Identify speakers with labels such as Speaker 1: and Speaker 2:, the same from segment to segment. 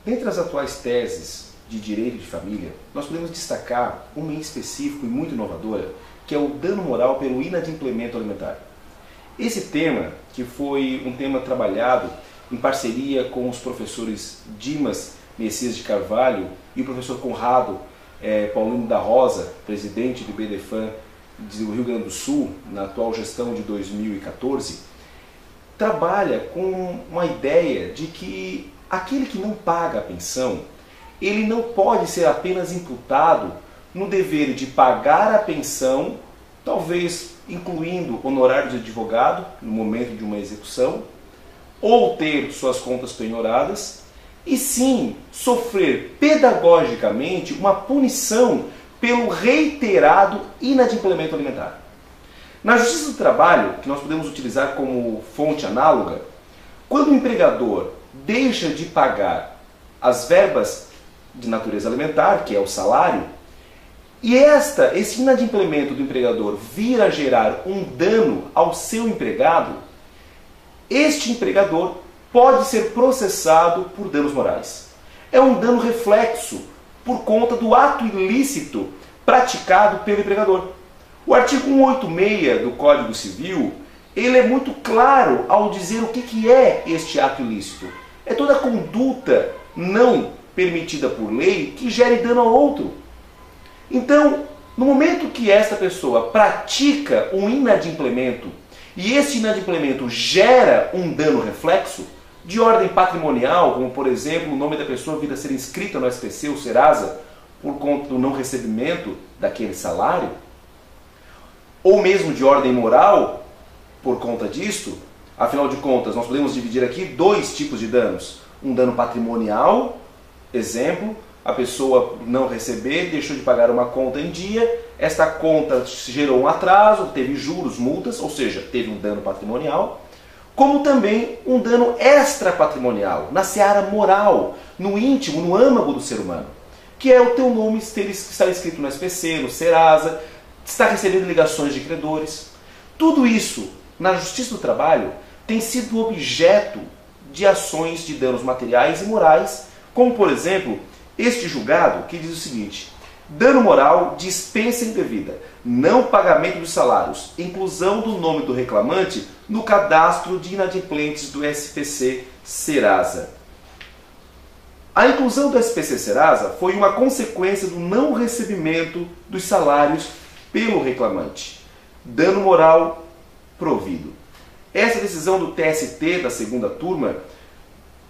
Speaker 1: Dentre as atuais teses de direito de família, nós podemos destacar uma em específico e muito inovadora, que é o dano moral pelo inadimplemento alimentar. Esse tema, que foi um tema trabalhado em parceria com os professores Dimas Messias de Carvalho e o professor Conrado Paulino da Rosa, presidente do IBDFAM do Rio Grande do Sul, na atual gestão de 2014, trabalha com uma ideia de que aquele que não paga a pensão, ele não pode ser apenas imputado no dever de pagar a pensão, talvez incluindo honorários de advogado no momento de uma execução, ou ter suas contas penhoradas, e sim sofrer pedagogicamente uma punição pelo reiterado inadimplemento alimentar. Na Justiça do Trabalho, que nós podemos utilizar como fonte análoga, quando o empregador deixa de pagar as verbas de natureza alimentar, que é o salário, e esse inadimplemento do empregador vir a gerar um dano ao seu empregado, este empregador pode ser processado por danos morais. É um dano reflexo por conta do ato ilícito praticado pelo empregador. O artigo 186 do Código Civil, ele é muito claro ao dizer o que é este ato ilícito. É toda conduta não permitida por lei que gere dano ao outro. Então, no momento que esta pessoa pratica um inadimplemento e esse inadimplemento gera um dano reflexo de ordem patrimonial, como por exemplo o nome da pessoa vir a ser inscrita no SPC ou Serasa por conta do não recebimento daquele salário, ou mesmo de ordem moral por conta disto, afinal de contas nós podemos dividir aqui dois tipos de danos. Um dano patrimonial, exemplo, a pessoa não receber, deixou de pagar uma conta em dia, esta conta gerou um atraso, teve juros, multas, ou seja, teve um dano patrimonial, como também um dano extrapatrimonial, na seara moral, no íntimo, no âmago do ser humano, que é o teu nome estar escrito no SPC, no Serasa, estar recebendo ligações de credores. Tudo isso, na Justiça do Trabalho, tem sido objeto de ações de danos materiais e morais, como por exemplo, este julgado que diz o seguinte: dano moral, dispensa indevida, não pagamento dos salários, inclusão do nome do reclamante no cadastro de inadimplentes do SPC Serasa. A inclusão do SPC Serasa foi uma consequência do não recebimento dos salários pelo reclamante. Dano moral provido. Essa decisão do TST da segunda turma,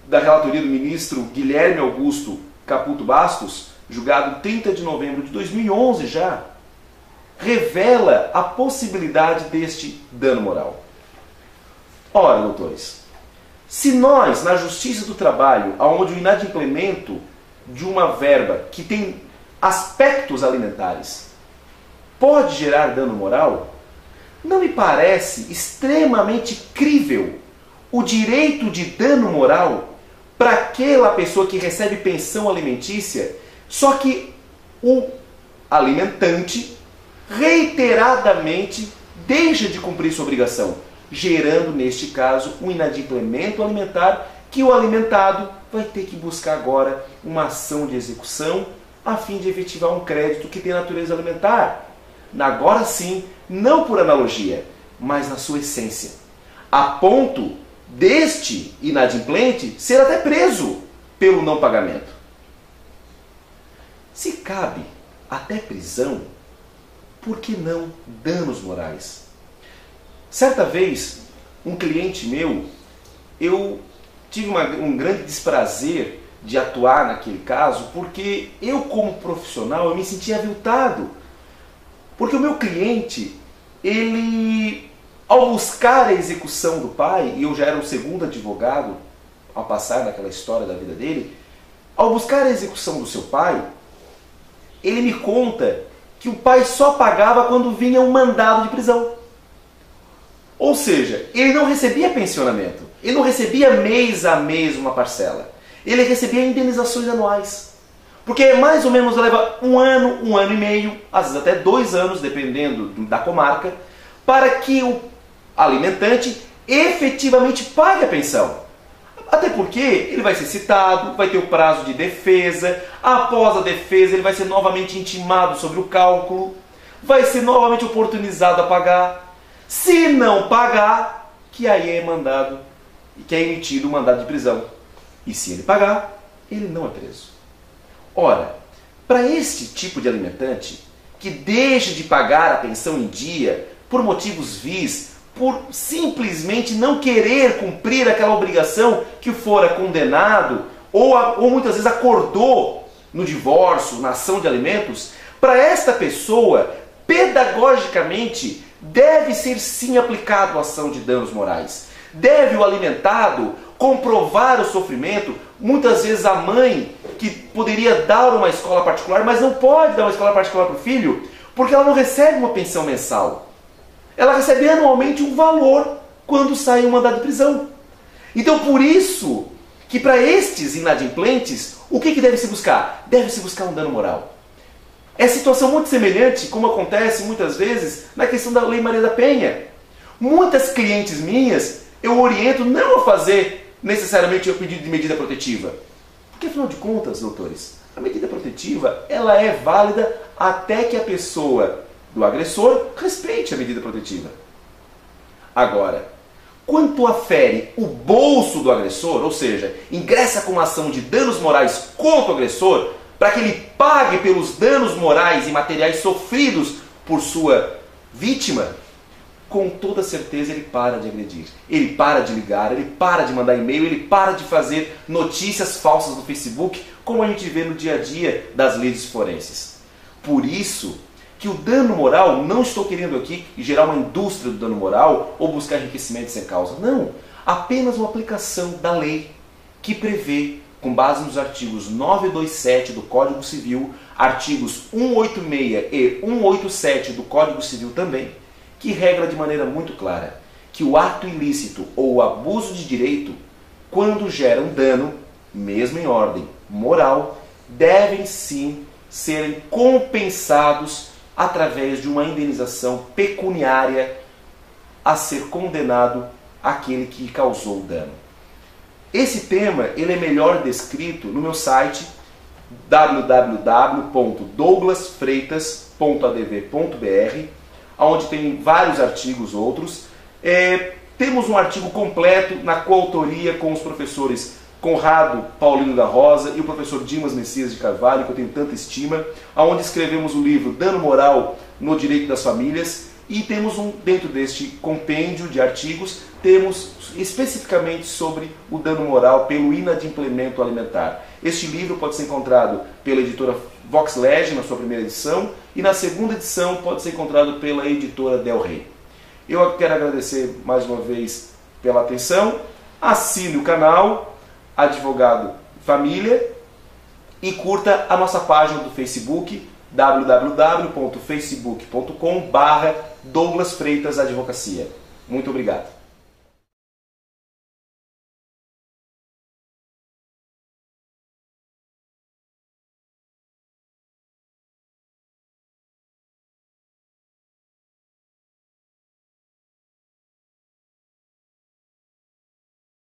Speaker 1: da relatoria do ministro Guilherme Augusto Caputo Bastos, julgado 30 de novembro de 2011 já, revela a possibilidade deste dano moral. Ora, doutores, se nós, na Justiça do Trabalho, onde o inadimplemento de uma verba que tem aspectos alimentares pode gerar dano moral, não me parece extremamente crível o direito de dano moral para aquela pessoa que recebe pensão alimentícia, só que o alimentante reiteradamente deixa de cumprir sua obrigação, gerando, neste caso, um inadimplemento alimentar que o alimentado vai ter que buscar agora uma ação de execução a fim de efetivar um crédito que tem natureza alimentar. Agora sim, não por analogia, mas na sua essência, a ponto deste inadimplente ser até preso pelo não pagamento. Se cabe até prisão, por que não danos morais? Certa vez, um cliente meu, eu tive um grande desprazer de atuar naquele caso, porque eu como profissional, eu me sentia aviltado. Porque o meu cliente, ele, ao buscar a execução do pai, e eu já era o segundo advogado a passar naquela história da vida dele, ao buscar a execução do seu pai, ele me conta que o pai só pagava quando vinha um mandado de prisão. Ou seja, ele não recebia pensionamento, ele não recebia mês a mês uma parcela, ele recebia indenizações anuais. Porque mais ou menos leva um ano e meio, às vezes até 2 anos, dependendo da comarca, para que o alimentante efetivamente pague a pensão. Até porque ele vai ser citado, vai ter o prazo de defesa, após a defesa ele vai ser novamente intimado sobre o cálculo, vai ser novamente oportunizado a pagar. Se não pagar, que aí é mandado, que é emitido o mandado de prisão. E se ele pagar, ele não é preso. Ora, para este tipo de alimentante, que deixa de pagar a pensão em dia por motivos vis, por simplesmente não querer cumprir aquela obrigação que fora condenado, ou muitas vezes acordou no divórcio, na ação de alimentos, para esta pessoa, pedagogicamente, deve ser sim aplicado a ação de danos morais. Deve o alimentado comprovar o sofrimento. Muitas vezes a mãe, que poderia dar uma escola particular, mas não pode dar uma escola particular para o filho, porque ela não recebe uma pensão mensal. Ela recebe anualmente um valor quando sai um mandado de prisão. Então, por isso, que para estes inadimplentes, o que deve se buscar? Deve-se buscar um dano moral. É situação muito semelhante, como acontece muitas vezes, na questão da Lei Maria da Penha. Muitas clientes minhas, eu oriento não a fazer necessariamente o pedido de medida protetiva. Porque, afinal de contas, doutores, a medida protetiva ela é válida até que a pessoa do agressor respeite a medida protetiva. Agora, quanto afere o bolso do agressor, ou seja, ingressa com uma ação de danos morais contra o agressor, para que ele pague pelos danos morais e materiais sofridos por sua vítima, com toda certeza ele para de agredir, ele para de ligar, ele para de mandar e-mail, ele para de fazer notícias falsas no Facebook, como a gente vê no dia a dia das leis forenses. Por isso que o dano moral, não estou querendo aqui gerar uma indústria do dano moral ou buscar enriquecimento sem causa. Não, apenas uma aplicação da lei que prevê, com base nos artigos 927 do Código Civil, artigos 186 e 187 do Código Civil também, que regra de maneira muito clara que o ato ilícito ou o abuso de direito, quando gera um dano, mesmo em ordem moral, devem sim serem compensados através de uma indenização pecuniária a ser condenado aquele que causou o dano. Esse tema ele é melhor descrito no meu site www.douglasfreitas.adv.br, onde tem vários artigos outros. Temos um artigo completo na coautoria com os professores Conrado Paulino da Rosa e o professor Dimas Messias de Carvalho, que eu tenho tanta estima, onde escrevemos o livro Dano Moral no Direito das Famílias, e temos dentro deste compêndio de artigos, temos especificamente sobre o dano moral pelo inadimplemento alimentar. Este livro pode ser encontrado pela editora Voxlege, na sua primeira edição, e na segunda edição pode ser encontrado pela editora Del Rey. Eu quero agradecer mais uma vez pela atenção, assine o canal Advogado Família e curta a nossa página do Facebook www.facebook.com/Douglas Freitas Advocacia. Muito obrigado.